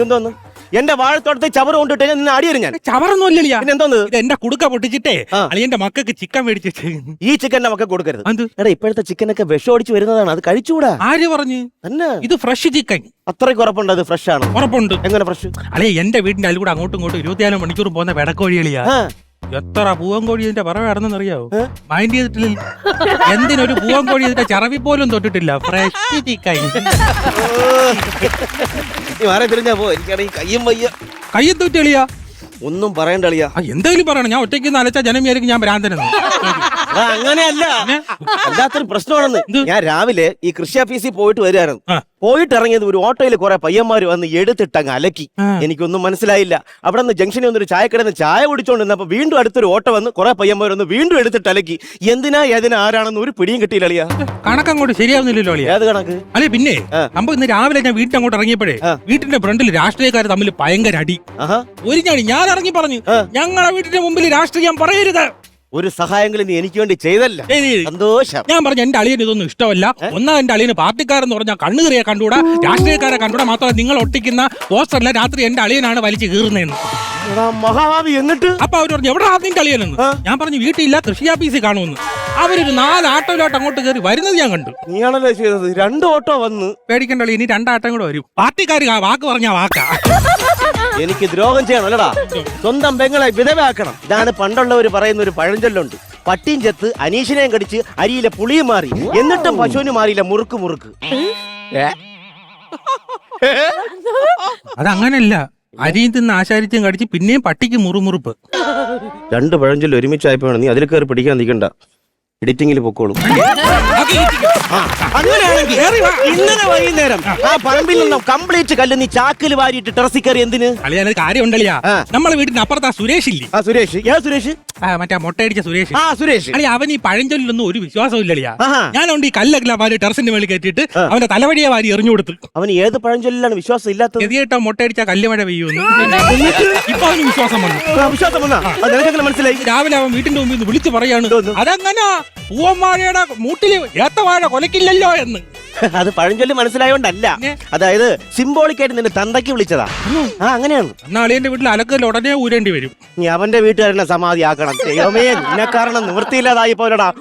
എന്തോന്ന് എന്റെ വാഴത്തോട്ടത്തെ ചവറ് കൊണ്ടിട്ട് നിന്നെ അടിയരും ഞാൻ. ചവറൊന്നും ഇല്ലല്ല. പിന്നെ എന്തോന്ന് ഇത് എന്റെ കുടുക്ക പൊട്ടിച്ചിട്ടേ അളിയന്റെ മക്കൾക്ക് ചിക്കൻ മേടിച്ചിട്ട്. ഈ ചിക്കന്റെ മക്ക കൊടുക്കരുത്. എന്ത്? എടാ ഇപ്പോഴത്തെ ചിക്കനൊക്കെ വിഷം അടിച്ച് വരുന്നതാണ്, അത് കഴിച്ചുകൂടാ. ആര് പറഞ്ഞു? തന്നെ ഇത് ഫ്രഷ് ചിക്കൻ. അത്രയ്ക്ക് ഉറപ്പുണ്ട് അത് ഫ്രഷ് ആണ്? ഉറപ്പുണ്ട്. എങ്ങനെ ഫ്രഷ്? അളിയ എന്റെ വീടിന്റെ അതിൽ കൂടെ അങ്ങോട്ടും ഇങ്ങോട്ടും 24 മണിക്കൂർ പോകുന്ന വെടക്കോഴികളിയാ. എത്ര പൂവൻ കോഴി ഇതിന്റെ പറവ നടന്നെന്നറിയാവോ? മൈൻഡ് ചെയ്തിട്ടില്ല. എന്തിനൊരു പൂവൻ കോഴി ഇതിന്റെ ചറവി പോലും തൊട്ടിട്ടില്ല. Fresh chicken. നീ മാറി തിരിഞ്ഞാ പോ, എനിക്കാണെങ്കിൽ കയ്യും വയ്യ. കയ്യും തൂറ്റിളിയാ. ഒന്നും പറയണ്ട അളിയാ. എന്തെങ്കിലും പറയണം. ഞാൻ ഒറ്റയ്ക്ക് അലച്ച ജനമേരിക്കും ഞാൻ ഭ്രാന്തനെന്ന്. അങ്ങനെയല്ല, അല്ലാത്തൊരു പ്രശ്നമാണെന്ന്. ഞാൻ രാവിലെ ഈ കൃഷി ഓഫീസിൽ പോയിട്ട് വരികയായിരുന്നു. പോയിട്ട് ഇറങ്ങിയത് ഒരു ഓട്ടോയിൽ കുറെ പയ്യന്മാർ വന്ന് എടുത്തിട്ടങ്ങ് അലക്കി. എനിക്കൊന്നും മനസ്സിലായില്ല. അവിടെ നിന്ന് ജംഗ്ഷനിൽ വന്നൊരു ചായക്കടന്ന് ചായ കുടിച്ചോണ്ടിരുന്നപ്പോ വീണ്ടും അടുത്തൊരു ഓട്ടോ വന്ന് കുറെ പയ്യന്മാർ വന്ന് വീണ്ടും എടുത്തിട്ട് അലക്കി. എന്തിനാ ഏതിനാ ആരാണെന്ന് ഒരു പിടിയും കിട്ടിയില്ല അളിയാ. കണക്കങ്ങോട്ട് ശരിയാവുന്നില്ലല്ലോ അളിയാ. ഏത് കണക്ക്? അല്ലെ പിന്നെ നമ്മൾ ഇന്ന് രാവിലെ ഞാൻ വീട്ടിൽ അങ്ങോട്ട് ഇറങ്ങിയപ്പോഴേ വീട്ടിന്റെ ഫ്രണ്ടിൽ രാഷ്ട്രീയക്കാർ തമ്മിൽ ഭയങ്കര അടി. ഒരു ഞാൻ ഇറങ്ങി പറഞ്ഞു, ഞങ്ങളെ വീട്ടിന്റെ മുമ്പിൽ രാഷ്ട്രീയം പറയരുത്. ഒരു സഹായങ്ങളും നീ എനിക്ക് വേണ്ടി ചെയ്തല്ല. സന്തോഷം. ഞാൻ പറഞ്ഞു എന്റെ അളിയന് ഇതൊന്നും ഇഷ്ടമല്ല. ഒന്നാ എന്റെ അളിയന് പാർട്ടിക്കാരെന്ന് പറഞ്ഞാൽ കണ്ണുകറിയെ കണ്ടുകൂടാ, രാഷ്ട്രീയക്കാരെ കണ്ടുകൂടാ. മാത്രമല്ല നിങ്ങൾ ഒട്ടിക്കുന്ന പോസ്റ്ററിലെ രാത്രി എന്റെ അളിയനാണ് വലിച്ചു കീറുന്നതെന്ന്. മഹാഭാവി. എന്നിട്ട് അപ്പൊ അവർ പറഞ്ഞു എവിടെ നിന്റെ അളിയനെന്ന്. ഞാൻ പറഞ്ഞു വീട്ടിലില്ല, കൃഷി ഓഫീസിൽ കാണുമെന്ന്. അവരൊരു 4 ആട്ടോയിലോട്ട് അങ്ങോട്ട് കയറി വരുന്നത് ഞാൻ കണ്ടു. നീയാണല്ലോ ചെയ്തത്. 2 ഓട്ടോ വന്ന്. പേടിക്കണ്ട അളി, ഇനി 2 ആട്ടം കൂടെ വരും. പാർട്ടിക്കാർ വാക്ക് പറഞ്ഞാ വാക്കാ. എനിക്ക് ദ്രോഹം ചെയ്യണല്ലടാ. സ്വന്തം പെങ്ങളെ വിധവയാക്കണം. ഇതാണ് പണ്ടുള്ളവർ പറയുന്ന ഒരു പഴഞ്ചൊല്ലുണ്ട്. പട്ടിയും ചെത്ത് അനീഷിനെയും കടിച്ച് അരിയിലെ പുളിയും മാറി, എന്നിട്ടും പശുവിന് മാറിയില്ല മുറുക്ക് മുറുക്ക്. അതങ്ങനല്ല, അരിയും തിന്ന് ആശാരിച്ചും കടിച്ച് പിന്നെയും പട്ടിക്ക് മുറുമുറുപ്പ്. 2 പഴഞ്ചൊല്ല് ഒരുമിച്ചായപ്പോഴാണ്. നീ അതിൽ കയറി പിടിക്കാൻ നിൽക്കണ്ട, എഡിറ്റിംഗിൽ പൊക്കോളും. അങ്ങനെയാണെങ്കിൽ ഇന്നലെ വൈകുന്നേരം ആ പറമ്പിൽ നിന്നും കംപ്ലീറ്റ് കല്ല് നീ ചാക്കിൽ വാരിയിട്ട് ടെറസിൽ കയറി എന്തിന്? അളിയാ കാര്യം ഉണ്ടല്ലോ, നമ്മളെ വീട്ടിന് അപ്പുറത്ത് സുരേഷ് ഇല്ലേ? സുരേഷ്? സുരേഷ്? മറ്റേ മുട്ടയടിച്ച സുരേഷ്. സുരേഷ് അളിയ അവൻ ഈ പഴഞ്ചൊല്ലൊന്നും ഒരു വിശ്വാസവും ഇല്ലളിയാ. ഞാനുണ്ട് ഈ കല്ലൊക്കെ വാരി ടെറസിന്റെ മേളിൽ കയറ്റിയിട്ട് അവന്റെ തലവടിയെ വാരി എറിഞ്ഞു കൊടുത്തു. അവന് ഏത് പഴഞ്ചൊല്ലിലാണ് വിശ്വാസം ഇല്ലാത്തത്? എതിയേട്ടോ മുട്ടയടിച്ച കല്ലുമഴ പെയ്യുമെന്ന്. ഇപ്പൊ അവന് വിശ്വാസം വന്നു. വിശ്വാസം വന്നാ മനസ്സിലായി. രാവിലെ അവൻ വീട്ടിന്റെ മുമ്പിൽ നിന്ന് വിളിച്ചു പറയാണ്, അതെങ്ങനാ പൂവന്മാഴയുടെ മൂട്ടില് ഏത്തവാഴ കൊലക്കില്ലല്ലോ എന്ന്. അത് പഴഞ്ചൊല്ലി മനസ്സിലായോണ്ടല്ല, അതായത് സിംബോളിക്കായിട്ട് നിന്റെ തന്തയ്ക്ക് വിളിച്ചതാ. അങ്ങനെയാണ്. എന്നാ അളിയന്റെ വീട്ടിൽ അലക്കൽ ഉടനെ ഊരേണ്ടി വരും. നീ അവന്റെ വീട്ടുകാരനെ സമാധിയാക്കണം. ദൈവമേ, നിന്നെ കാരണം നിവൃത്തിയില്ലാതായി പോലടാ.